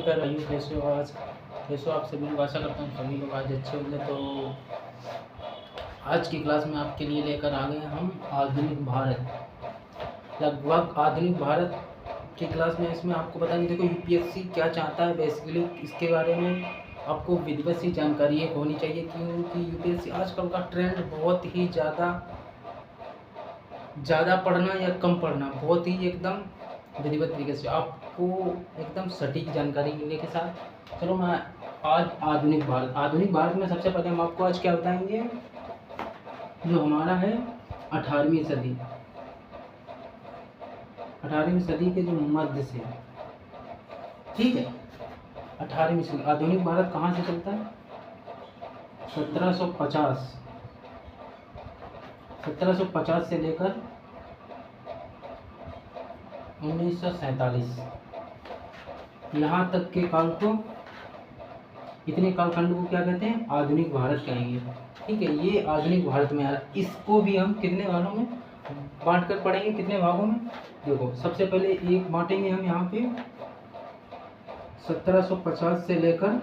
नमस्कार भाइयों, कैसे हो आप सभी लोग। आशा करता हूँ सभी लोग आज अच्छे होंगे। तो आज की क्लास में आपके लिए लेकर आ गए हम आधुनिक भारत। लगभग आधुनिक भारत की क्लास में इसमें आपको बताएंगे। देखो यूपीएससी क्या चाहता है, बेसिकली इसके बारे में आपको विधिवत सी जानकारी एक होनी चाहिए, क्योंकि यूपीएससी आजकल का ट्रेंड बहुत ही ज़्यादा पढ़ना या कम पढ़ना, बहुत ही एकदम विधिवत तरीके से आपको एकदम सटीक जानकारी मिलने के साथ। चलो मैं आज आधुनिक भारत में सबसे पहले हम आपको आज क्या बताएंगे, जो हमारा है 18वीं सदी के जो मध्य से, ठीक है। 18वीं सदी आधुनिक भारत कहाँ से चलता है? 1750 से लेकर 1947 यहाँ तक के काल को, इतने कालखंड को क्या कहते हैं? आधुनिक भारत कहेंगे, ठीक है। ये आधुनिक भारत में यार, इसको भी हम कितने भागों में बांट कर पढ़ेंगे? कितने भागों में? देखो सबसे पहले एक बांटेंगे हम यहाँ पे 1750 से लेकर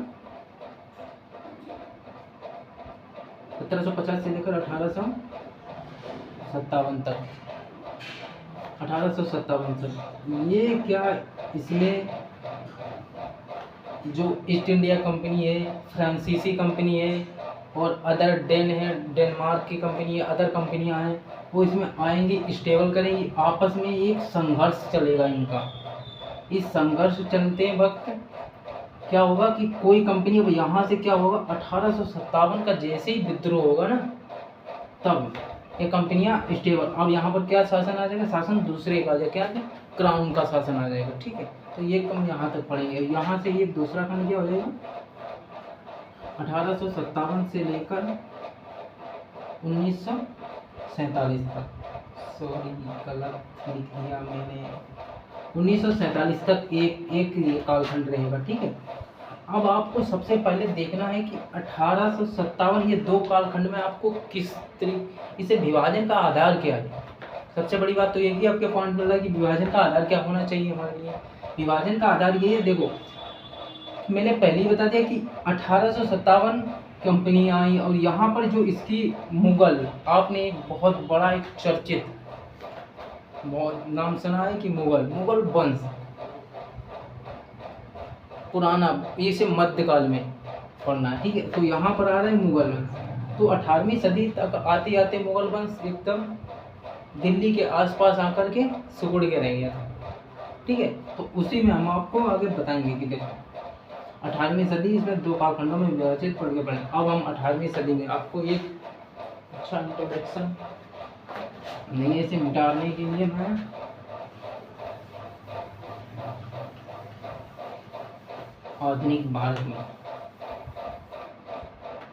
1857 तक। 1857 तक ये क्या, इसमें जो ईस्ट इंडिया कंपनी है, फ्रांसीसी कंपनी है और अदर डेनमार्क की कंपनी है, अदर कंपनियां हैं, वो इसमें आएंगी, स्टेबल करेंगी, आपस में एक संघर्ष चलेगा इनका। इस संघर्ष चलते वक्त क्या होगा कि कोई कंपनी यहाँ से क्या होगा, 1857 का जैसे ही विद्रोह होगा ना, तब ये कंपनियां स्टेबल। अब यहाँ पर क्या शासन आ जाएगा? शासन दूसरे का आ जाएगा, क्या? क्राउन का शासन आ जाएगा, ठीक है। तो ये कम यहाँ तक पढ़ेंगे। यहाँ से ये दूसरा खंड क्या हो जाएगा? 1857 से लेकर 1947 तक। सॉरी गलत लिख दिया मैंने, 1947 तक एक ये कालखंड रहेगा, ठीक है। अब आपको सबसे पहले देखना है कि 1857 ये दो कालखंड में आपको किस तरीके, इसे विभाजन का आधार क्या है। सबसे बड़ी बात तो ये कि आपके पॉइंट मिल रहा है कि विभाजन का आधार क्या होना चाहिए हमारे लिए। विभाजन का आधार ये है, देखो मैंने पहले ही बता दिया कि 1857 कंपनी आई और यहाँ पर जो इसकी मुगल, आपने एक बहुत बड़ा एक चर्चित बहुत नाम सुना है कि मुगल वंश, पुराना, इसे मध्यकाल में पढ़ना है, ठीक है। तो यहाँ पर आ रहा है मुगल वंश। तो 18वीं सदी तक आते आते मुगल वंश एकदम दिल्ली के आसपास आकर के सिकुड़ के रह गया था, ठीक है। तो उसी में हम आपको आगे बताएंगे कि देखो 18वीं सदी, इसमें दो कालखंडों में विभाजित पढ़ के पढ़े। अब हम 18वीं सदी में आपको एक अच्छा इंट्रोडक्शन नहीं, इसे मिटाने के लिए मैं आधुनिक भारत में,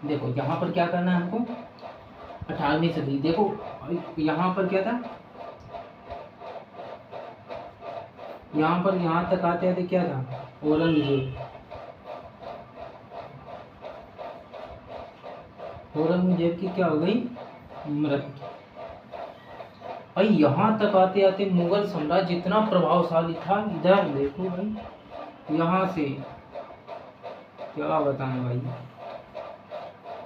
देखो यहाँ पर क्या करना है हमको, 18वीं सदी। देखो यहाँ पर क्या था, यहाँ पर यहाँ तक आते आते क्या था, औरंगजेब की क्या हो गई, मृत्यु। भाई यहाँ तक आते आते मुगल साम्राज्य इतना प्रभावशाली था। इधर देखो भाई, यहाँ से क्या बताएं भाई,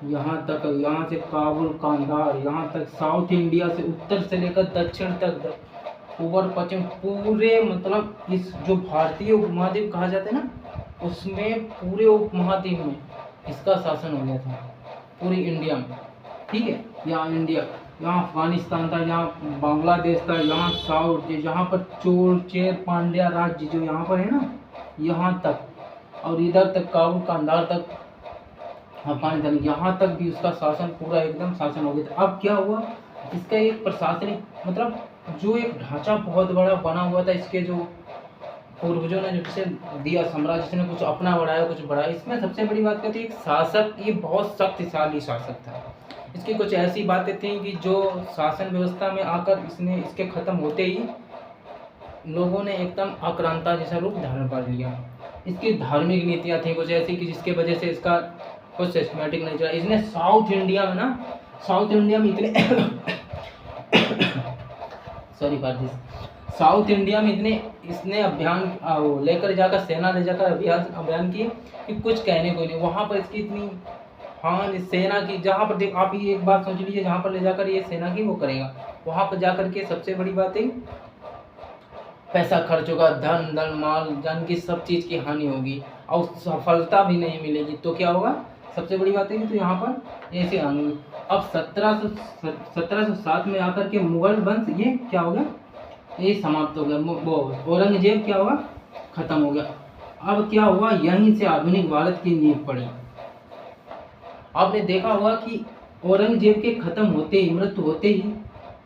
यहाँ तक, यहाँ से काबुल, कांधार, यहाँ तक साउथ इंडिया से उत्तर से लेकर दक्षिण तक, पूर्व पश्चिम, पूरे मतलब इस जो भारतीय उपमहाद्वीप कहा जाता है ना, उसमें पूरे उपमहाद्वीप में इसका शासन हो गया था, पूरी इंडिया में, ठीक है। यहाँ इंडिया, यहाँ अफगानिस्तान था, यहाँ बांग्लादेश था, यहाँ साउथ, यहाँ पर चोल चेर पांड्या राज्य जो यहाँ पर है ना, यहाँ तक, और इधर तक काबुल, कांधार तक, अफगानिस्तान, यहाँ तक भी उसका शासन पूरा एकदम शासन हो गया था। अब क्या हुआ, इसका एक प्रशासनिक मतलब जो एक ढांचा बहुत बड़ा बना हुआ था, इसके जो पूर्वजों ने जिसे दिया साम्राज्य ने कुछ अपना बढ़ाया, कुछ बढ़ाया। इसमें सबसे बड़ी बात कहती है, एक शासक, ये बहुत शक्तिशाली शासक था। इसकी कुछ ऐसी बातें थी कि जो शासन व्यवस्था में आकर इसके खत्म होते ही लोगों ने एकदम आक्रांता जैसा रूप धारण कर लिया। इसकी धार्मिक नीतियाँ थी कुछ ऐसी कि जिसके वजह से इसका कुछ सिस्टमेटिक नहीं चला। इसने साउथ इंडिया में इतने sorry for this, south India में इतने इसने अभियान वो लेकर जाकर सेना ले जाकर अभियान किए कि कुछ कहने को नहीं। वहाँ पर इसकी इतनी हाँ सेना की, जहाँ पर देख आप ये एक बात सोच लीजिए, जहाँ पर ले जाकर ये सेना की वो करेगा, वहाँ पर जाकर के सबसे बड़ी बात है पैसा खर्च होगा, धन माल जान की सब चीज़ की हानि होगी और सफलता भी नहीं मिलेगी। तो क्या होगा, सबसे बड़ी बात है कि तो यहाँ पर ऐसे आएंगे। अब 1707 में आकर के मुगल वंश ये क्या हो गया, ये समाप्त हो गया। वो औरंगजेब क्या हुआ, खत्म हो गया। अब क्या हुआ, यहीं से आधुनिक भारत की नींव पड़ी। आपने देखा होगा कि औरंगजेब के खत्म होते ही, मृत्यु होते ही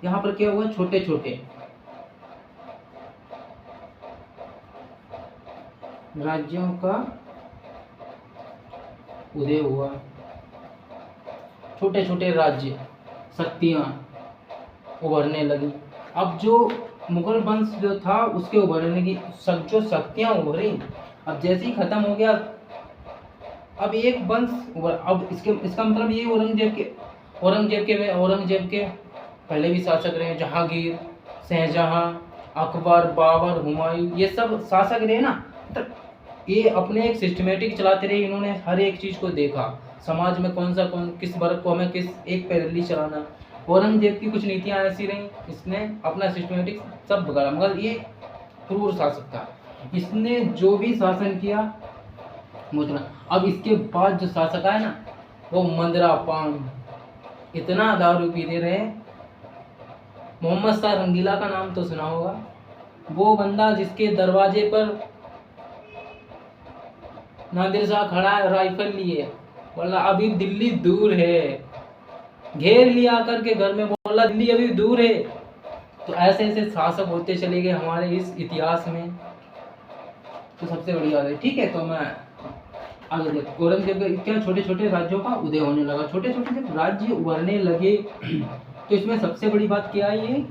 यहाँ पर क्या हुआ, छोटे छोटे राज्यों का उदय हुआ। छोटे छोटे राज्य, शक्तियाँ उभरने लगी। अब जो मुगल वंश जो था उसके उभरने की जो शक्तियाँ उभरी, अब जैसे ही खत्म हो गया, अब एक वंश उभर। अब इसका मतलब ये औरंगजेब के पहले भी शासक रहे, जहांगीर, शाहजहां, अकबर, बाबर, हुमायूं, ये सब शासक रहे ना। तो ये अपने एक सिस्टमेटिक चलाते रहे, इन्होंने हर एक चीज़ को देखा, समाज में किस वर्ग को हमें किस एक पैरवी चलाना। औरंगजेब की कुछ नीतियाँ ऐसी रहीं, इसने अपना सिस्टमेटिक सब बिगाड़ा, मगर ये क्रूर शासक था, इसने जो भी शासन किया मुतना। अब इसके बाद जो शासक आए ना, वो मंदरा पान, इतना दारू पीते रहे। मोहम्मद शाह रंगीला का नाम तो सुना होगा, वो बंदा जिसके दरवाजे पर नादिर शाह खड़ा है राइफल लिए, बोला अभी दिल्ली दूर है, घेर लिया करके घर में, बोला दिल्ली अभी दूर है। तो ऐसे ऐसे शासक होते चले गए हमारे इस इतिहास में, तो सबसे बड़ी बात है। ठीक है, तो मैं आगे देखो, औरंगजेब के क्या छोटे छोटे राज्यों का उदय होने लगा। छोटे छोटे जब राज्य उभरने लगे तो इसमें सबसे बड़ी बात क्या है, ये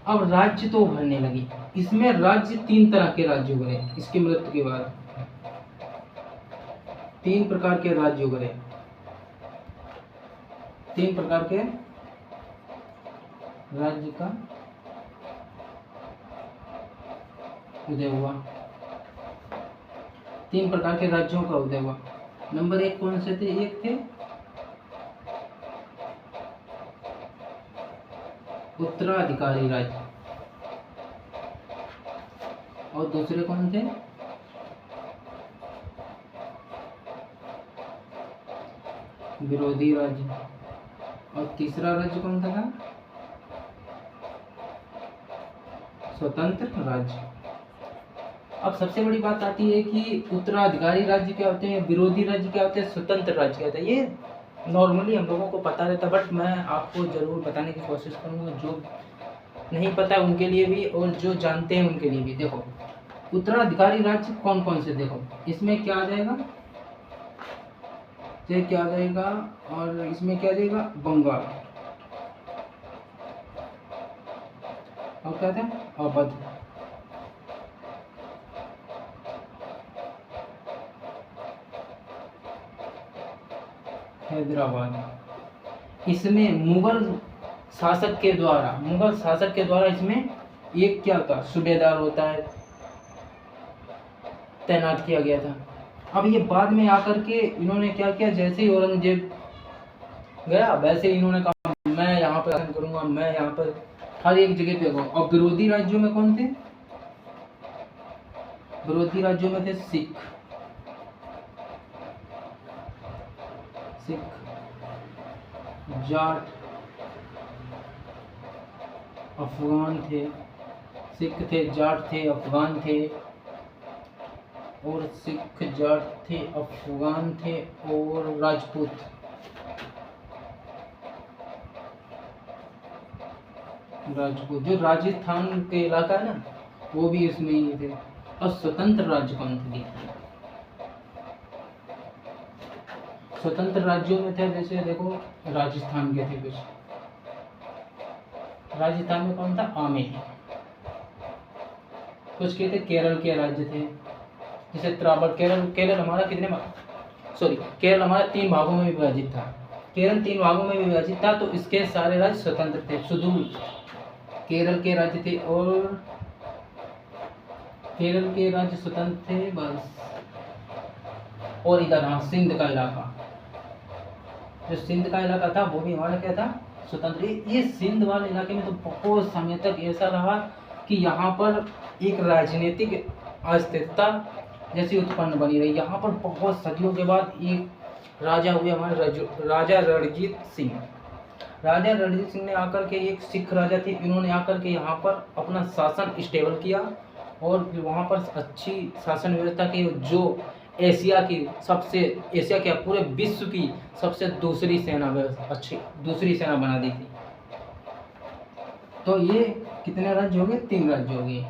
अब राज्य तो उभरने लगी। इसमें राज्य 3 तरह के राज्य उभरे इसकी मृत्यु के बाद। 3 प्रकार के राज्य उभरे, 3 प्रकार के राज्य का उदय हुआ, 3 प्रकार के राज्यों का उदय हुआ। नंबर 1 कौन से थे, एक थे उत्तराधिकारी राज्य, और दूसरे कौन थे, विरोधी राज्य, और तीसरा राज्य कौन था, स्वतंत्र राज्य। अब सबसे बड़ी बात आती है कि उत्तराधिकारी राज्य क्या होते हैं, विरोधी राज्य क्या होते हैं, स्वतंत्र राज्य क्या होता है। ये नॉर्मली हम लोगों को पता रहता है, बट मैं आपको जरूर बताने की कोशिश करूँगा, जो नहीं पता है उनके लिए भी और जो जानते हैं उनके लिए भी। देखो उत्तराधिकारी राज्य कौन कौन से, देखो इसमें क्या आ जाएगा, ये क्या आ जाएगा, और इसमें क्या आ जाएगा, बंगाल, और क्या था, अवध, हैदराबाद। इसमें मुगल शासक के द्वारा इसमें एक क्या होता, सूबेदार होता है, तैनात किया गया था। अब ये बाद में आकर के इन्होंने क्या किया, जैसे ही औरंगजेब गया वैसे इन्होंने कहा मैं यहाँ पर शासन करूंगा, मैं यहाँ पर हर एक जगह पे रहूंगा। और विरोधी राज्यों में कौन थे, विरोधी राज्यों में थे सिख, जाट, अफगान थे, सिख थे, जाट थे, अफगान थे, और सिख, जाट थे, अफगान थे, और राजपूत। जो राजस्थान के इलाका है ना, वो भी इसमें ही थे। और स्वतंत्र राज्य कौन थे, स्वतंत्र राज्यों में थे, जैसे देखो राजस्थान के थे कुछ, राजस्थान में कौन था, आमेर। कुछ के थे केरल के राज्य थे, जैसे त्रावण। केरल हमारा केरल हमारा 3 भागों में विभाजित था। केरल 3 भागों में विभाजित था, तो इसके सारे राज्य स्वतंत्र थे, सुदूर केरल के राज्य थे और केरल के राज्य स्वतंत्र थे बस। और इधर हाँ सिंध का इलाका, जो सिंध का इलाका था वो भी हमारा क्या था, स्वतंत्र। ये सिंध वाले इलाके में तो बहुत समय तक ऐसा रहा कि यहाँ पर एक राजनीतिक अस्थिरता जैसी उत्पन्न बनी रही। यहाँ पर बहुत सदियों के बाद एक राजा हुए हमारे राजा रणजीत सिंह। राजा रणजीत सिंह ने आकर के, एक सिख राजा थे, इन्होंने आकर के यहाँ पर अपना शासन स्टेबल किया और फिर वहाँ पर अच्छी शासन व्यवस्था की, जो एशिया की सबसे, एशिया क्या पूरे विश्व की सबसे दूसरी सेना व्यवस्था, अच्छी दूसरी सेना बना दी थी। तो ये कितने राज्य हो गए, 3 राज्य हो गए,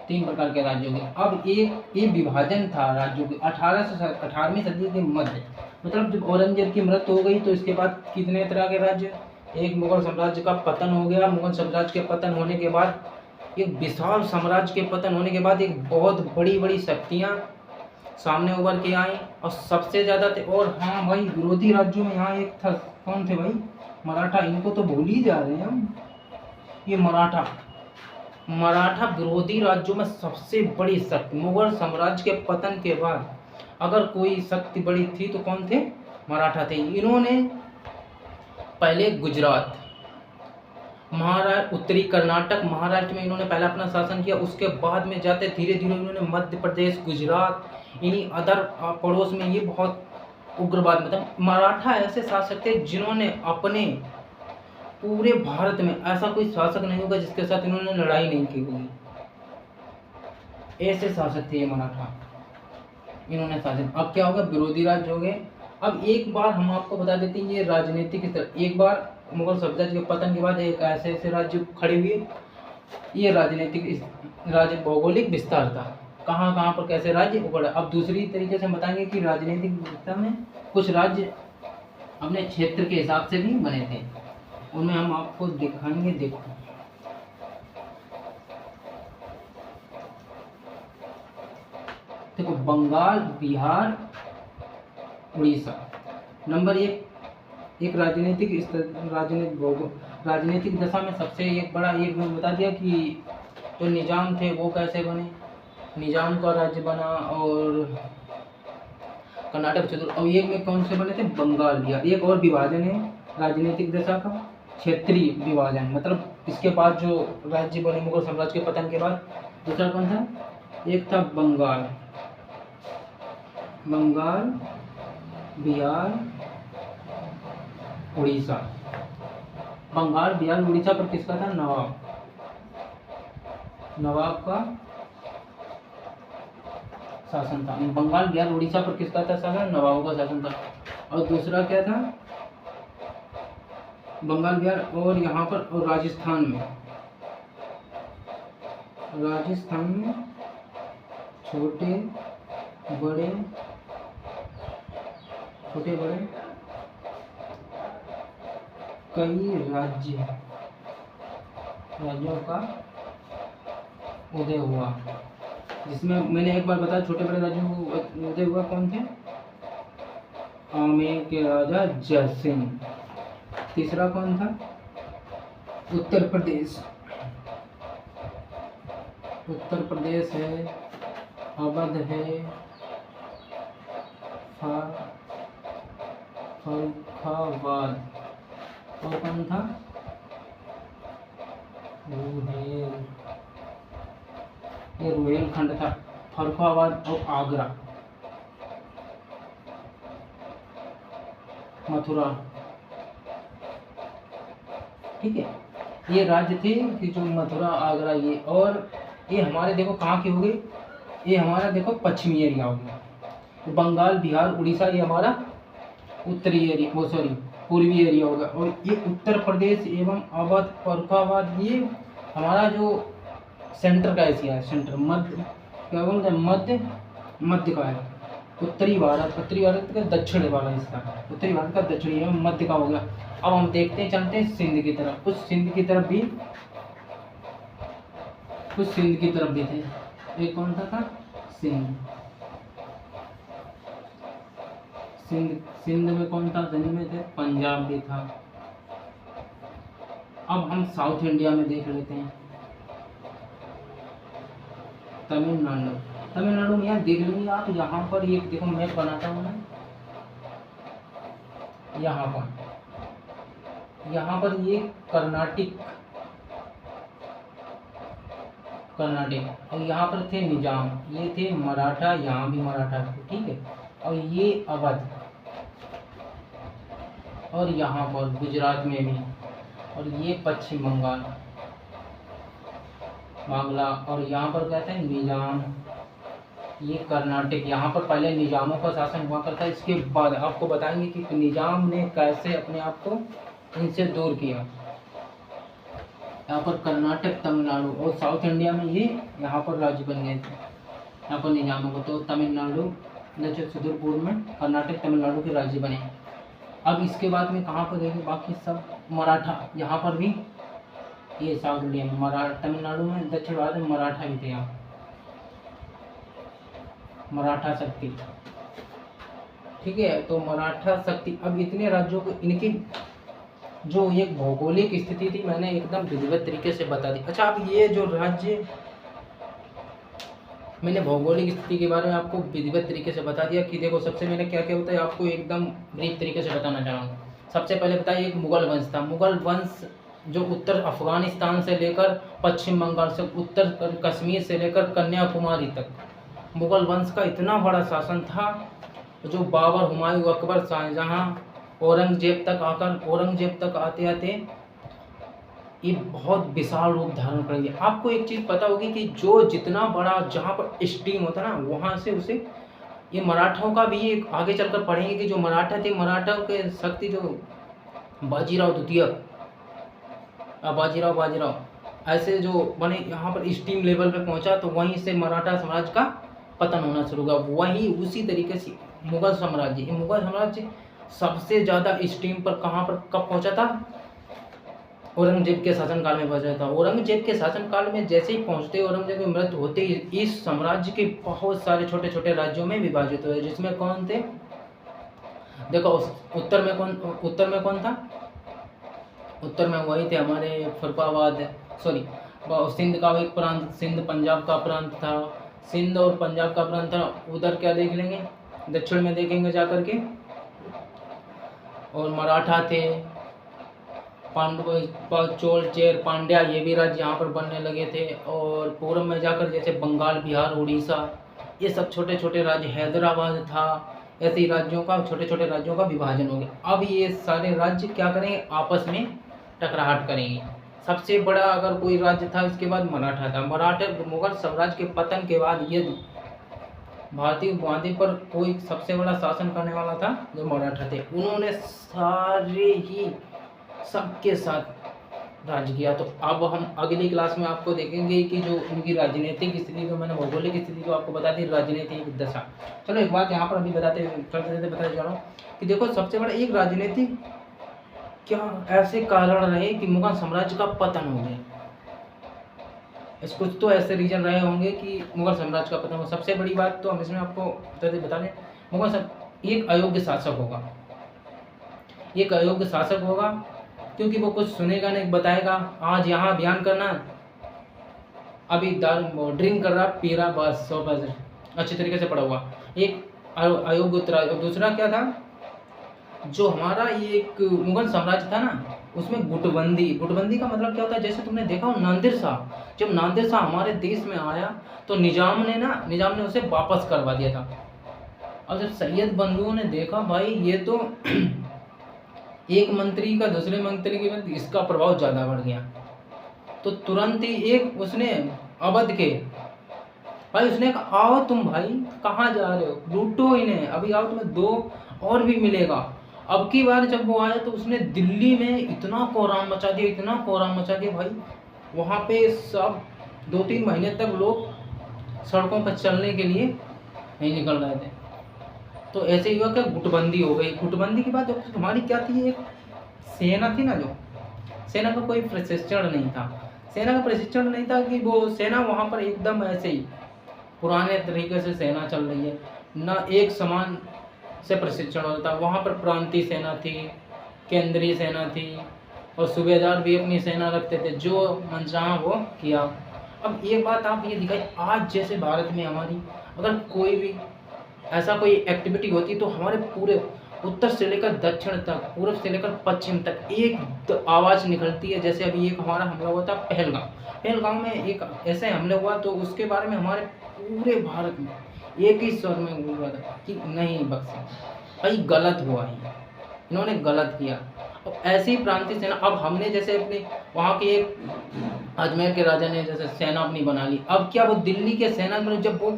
3 प्रकार के राज्य हो गए। अब एक ये विभाजन था राज्यों के 18वीं सदी के मध्य, मतलब जब औरंगजेब की मृत्यु हो गई तो इसके बाद कितने तरह के राज्य, एक मुगल साम्राज्य का पतन हो गया। मुगल साम्राज्य के पतन होने के बाद, एक विशाल साम्राज्य के पतन होने के बाद एक बहुत बड़ी बड़ी शक्तियाँ सामने उभर के आई और सबसे ज़्यादा थे। और हाँ भाई, विरोधी राज्यों में यहाँ एक था, कौन थे भाई, मराठा। इनको तो भूल ही जा रहे हैं हम। ये मराठा विरोधी राज्यों में सबसे बड़ी शक्ति। मुगल साम्राज्य के पतन के बाद अगर कोई शक्ति बड़ी थी तो कौन थे, मराठा थे। इन्होंने पहले गुजरात, महाराष्ट्र, उत्तरी कर्नाटक, महाराष्ट्र में इन्होंने पहले अपना शासन किया। उसके बाद में जाते धीरे धीरे इन्होंने मध्य प्रदेश, गुजरात, इन्हीं अदर पड़ोस में ये बहुत उग्रवाद, मतलब मराठा ऐसे शासक थे जिन्होंने अपने पूरे भारत में ऐसा कोई शासक नहीं होगा जिसके साथ इन्होंने लड़ाई नहीं की होगी। ऐसे शासक थे ये मराठा, इन्होंने शासन। अब क्या होगा, विरोधी राज्य हो गए। अब एक बार हम आपको बता देते हैं ये राजनीतिक स्तर, एक बार मुगल साम्राज्य के पतन के बाद एक ऐसे ऐसे राज्य खड़े हुए। ये राजनीतिक राज्य भौगोलिक विस्तार था, कहाँ कहाँ पर कैसे राज्य उभरे। अब दूसरी तरीके से बताएंगे कि राजनीतिक व्यवस्था में कुछ राज्य अपने क्षेत्र के हिसाब से भी बने थे, उनमें हम आपको दिखाएंगे। देखो बंगाल, बिहार, उड़ीसा। नंबर 1 राजनीतिक दशा में सबसे एक बड़ा, एक मैंने बता दिया कि जो निजाम थे वो कैसे बने, निजाम का राज्य बना। और कर्नाटक क्षेत्र, और एक में कौन से बने थे, बंगाल, बिहार। एक और विभाजन है राजनीतिक दशा का, क्षेत्रीय विभाजन। मतलब इसके बाद जो राज्य बने मुगल साम्राज्य के पतन के बाद, दूसरा कौन था, एक था बंगाल, बिहार, उड़ीसा। बंगाल, बिहार, उड़ीसा पर किसका था, नवाब का शासन था। बंगाल, बिहार, उड़ीसा पर किसका था शासन, नवाबों का शासन था। और दूसरा क्या था, बंगाल, बिहार और यहाँ पर, और राजस्थान में छोटे बड़े कई राज्यों का उदय हुआ, जिसमें मैंने एक बार बताया छोटे बड़े राज्यों को उदय हुआ। कौन थे, आमेर के राजा जय सिंह। तीसरा कौन था, उत्तर प्रदेश है, अवध है, फर्रुखाबाद। और कौन था, ये रुहेलखंड था, फर्रुखाबाद और आगरा, मथुरा। ठीक है, ये राज्य थे कि जो मथुरा, आगरा, ये। और ये हमारे देखो कहाँ के हो गए, ये हमारा देखो पश्चिमी एरिया हो गया। तो बंगाल, बिहार, उड़ीसा ये हमारा उत्तरी एरिया, पूर्वी एरिया होगा। और ये उत्तर प्रदेश एवं अवध, फर्रुखाबाद ये हमारा जो सेंटर का एशिया है, सेंटर, मध्य, क्या बोलते हैं, मध्य का है। उत्तरी भारत का दक्षिण वाला हिस्सा, उत्तरी भारत का दक्षिणी एवं मध्य का हो गया। अब हम देखते हैं, चलते हैं सिंध की तरफ। कुछ सिंध की तरफ भी थे। एक कौन सा था, सिंध में कौन था, सिंध में थे पंजाब भी था। अब हम साउथ इंडिया में देख लेते हैं। तमिलनाडु, तमिलनाडु में यहाँ देख लीजिए आप, यहाँ पर एक देखो मैप बनाता हूँ मैं, यहाँ पर ये कर्नाटक, और यहाँ पर थे निजाम, ये थे मराठा, यहाँ भी मराठा थे, ठीक है। और ये अवध, और यहाँ पर गुजरात में भी, और ये पश्चिम बंगाल, बांग्ला, और यहाँ पर कहते हैं निजाम, ये कर्नाटक। यहाँ पर पहले निजामों का शासन हुआ करता है। इसके बाद आपको बताएंगे कि निजाम ने कैसे अपने आप को इनसे दूर किया। यहाँ पर कर्नाटक, तमिलनाडु, और साउथ इंडिया में ये यहाँ पर राज्य बन गए थे यहाँ पर निजामों को। तो तमिलनाडु, दक्षिण सुदूर पूर्व में कर्नाटक, तमिलनाडु के राज्य बने। अब इसके बाद में कहाँ पर देंगे बाकी सब, मराठा, यहाँ पर भी ये साउथ इंडिया में तमिलनाडु में दक्षिण भारत में मराठा भी थे यहाँ, मराठा शक्ति, ठीक है। तो मराठा शक्ति, अब इतने राज्यों को इनकी जो एक भौगोलिक स्थिति थी मैंने एकदम विधिवत तरीके से बता दी। अच्छा, अब ये जो राज्य, मैंने भौगोलिक स्थिति के बारे में आपको विधिवत तरीके से बता दिया कि देखो सबसे मैंने क्या क्या बताया आपको एकदम ब्रीफ तरीके से बताना चाहूँगा। सबसे पहले बताइए एक मुगल वंश था। मुगल वंश जो उत्तर अफगानिस्तान से लेकर पश्चिम बंगाल से, उत्तर कश्मीर से लेकर कन्याकुमारी तक मुगल वंश का इतना बड़ा शासन था, जो बाबर, हुमायूं, अकबर, शाहजहां, औरंगजेब तक आते आते ये बहुत विशाल रूप धारण कर लिया। आपको एक चीज़ पता होगी कि जो जितना बड़ा जहाँ पर स्टीम होता ना, वहाँ से उसे ये मराठाओं का भी एक आगे चलकर पढ़ेंगे कि जो मराठा थे, मराठाओं के शक्ति जो बाजीराव द्वितीय, बाजीराव ऐसे जो बने, यहाँ पर स्टीम लेवल पे पहुँचा, तो वहीं से मराठा साम्राज्य का पतन होना शुरू हुआ। वहीं उसी तरीके से मुगल साम्राज्य सबसे ज़्यादा स्टीम पर कहाँ पर कब पहुँचा था, औरंगजेब के शासनकाल में पहुँचा था। औरंगजेब के शासनकाल में जैसे ही पहुँचते, औरंगजेब की मृत्यु होते ही इस साम्राज्य के बहुत सारे छोटे छोटे राज्यों में विभाजित हुए, जिसमें कौन थे, देखो उत्तर में कौन था, उत्तर में वही थे हमारे फरुखाबाद, सिंध का एक प्रांत, सिंध पंजाब का प्रांत था, सिंध और पंजाब का प्रांत था। उधर क्या देख लेंगे, दक्षिण में देखेंगे जाकर के, और मराठा थे, चोल, चेर, पांड्या, ये भी राज्य यहाँ पर बनने लगे थे। और पूर्व में जाकर जैसे बंगाल, बिहार, उड़ीसा, ये सब छोटे छोटे राज्य, हैदराबाद था, ऐसे ही राज्यों का, छोटे छोटे राज्यों का विभाजन हो गया। अब ये सारे राज्य क्या करेंगे, आपस में टकराहट करेंगे। सबसे बड़ा अगर कोई राज्य था इसके बाद मराठा था। मुगल साम्राज्य के पतन के बाद ये भारतीय उपमहाद्वीप पर कोई सबसे बड़ा शासन करने वाला था जो मराठा थे। उन्होंने सारे ही सबके साथ राज्य किया। तो अब हम अगली क्लास में आपको देखेंगे कि जो उनकी राजनीतिक स्थिति, जो मैंने भौगोलिक स्थिति को आपको बता दी, राजनीतिक दशा। चलो एक बात यहाँ पर अभी बताते जा रहा हूँ कि देखो सबसे बड़ा एक राजनीतिक क्या ऐसे कारण रहे कि मुगल साम्राज्य का पतन हो गया। कुछ तो ऐसे रीजन रहे होंगे कि मुगल साम्राज्य का पतन हो। सबसे बड़ी बात तो हम इसमें आपको बता दें, एक अयोग्य शासक होगा, क्योंकि वो कुछ सुनेगा नहीं, बताएगा आज यहाँ अभियान करना, अभी ड्रिंक कर रहा, पी रहा, बस 100% अच्छी तरीके से पढ़ा हुआ, एक अयोग्य उत्तराधिकारी। और दूसरा क्या था, जो हमारा ये एक मुगल साम्राज्य था ना, उसमें गुटबंदी का मतलब क्या होता है, जैसे तुमने देखा हो नादिर शाह, जब नादिर शाह हमारे देश में आया तो निजाम ने उसे वापस करवा दिया था। और जब सैयद बंधुओं ने देखा भाई ये तो एक मंत्री का दूसरे मंत्री के बाद इसका प्रभाव ज़्यादा बढ़ गया, तो तुरंत ही उसने अवध के भाई उसने कहा आओ तुम भाई कहाँ जा रहे हो, लूटो इन्हें, अभी आओ तुम्हें 2 और भी मिलेगा। अब की बार जब वो आया तो उसने दिल्ली में इतना कोहराम मचा दिया भाई, वहाँ पे सब 2-3 महीने तक लोग सड़कों पर चलने के लिए नहीं निकल रहे थे। तो ऐसे ही हुआ कि गुटबंदी हो गई। गुटबंदी के बाद हमारी क्या थी, एक सेना थी ना, जो सेना का कोई प्रशिक्षण नहीं था, कि वो सेना वहाँ पर एकदम ऐसे ही पुराने तरीके से सेना चल रही है, ना एक समान से प्रशिक्षण होता था। वहाँ पर प्रांतीय सेना थी, केंद्रीय सेना थी, और सूबेदार भी अपनी सेना रखते थे, जो मनचाहा वो किया। अब एक बात आप ये दिखाई, आज जैसे भारत में हमारी अगर कोई भी ऐसा कोई एक्टिविटी होती तो हमारे पूरे उत्तर से लेकर दक्षिण तक, पूर्व से लेकर पश्चिम तक एक आवाज़ निकलती है। जैसे अभी एक हमारा हमला हुआ था पहलगाम में एक ऐसे हमला हुआ, तो उसके बारे में हमारे पूरे भारत में एक ही स्वर में हुआ था कि नहीं बख्शे, भाई गलत हुआ है, इन्होंने गलत किया। अब ऐसी प्रांतीय सेना, अब हमने जैसे अपने वहाँ के एक अजमेर के राजा ने जैसे सेना अपनी बना ली, अब क्या वो दिल्ली के सेना में जब वो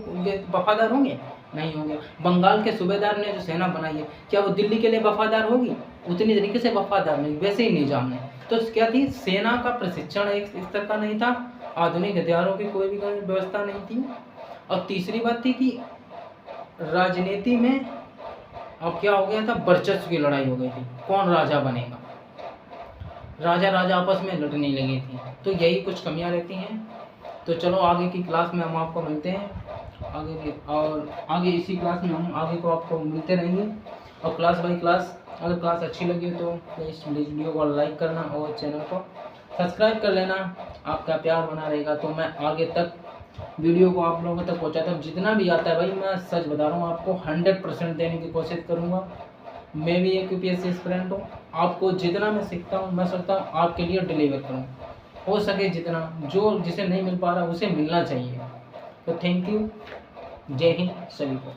वफादार होंगे? नहीं होंगे। बंगाल के सूबेदार ने जो सेना बनाई है, क्या वो दिल्ली के लिए वफादार होगी? उतनी तरीके से वफादार नहीं। वैसे ही निजाम ने तो क्या थी, सेना का प्रशिक्षण एक स्तर का नहीं था, आधुनिक हथियारों की कोई भी व्यवस्था नहीं थी। और तीसरी बात थी कि राजनीति में अब क्या हो गया था, वर्चस्व की लड़ाई हो गई थी, कौन राजा बनेगा, राजा आपस में लड़ने लगी थी। तो यही कुछ कमियां रहती हैं। तो चलो आगे की क्लास में हम आपको मिलते हैं और आगे इसी क्लास में हम आगे को आपको मिलते रहेंगे। और क्लास बाई क्लास, अगर क्लास अच्छी लगी हो तो प्लीज़ वीडियो को लाइक करना और चैनल को सब्सक्राइब कर लेना। आपका प्यार बना रहेगा तो मैं आगे तक वीडियो को आप लोगों तक पहुँचाता हूँ। जितना भी आता है भाई, मैं सच बता रहा हूँ, आपको 100% देने की कोशिश करूँगा। मैं भी एक यूपीएससी एस्पिरेंट हूँ, आपको जितना मैं सीखता हूँ मैं सोचता हूँ आपके लिए डिलीवर करूँ, हो सके जितना, जो जिसे नहीं मिल पा रहा उसे मिलना चाहिए। तो थैंक यू, जय हिंद सभी को।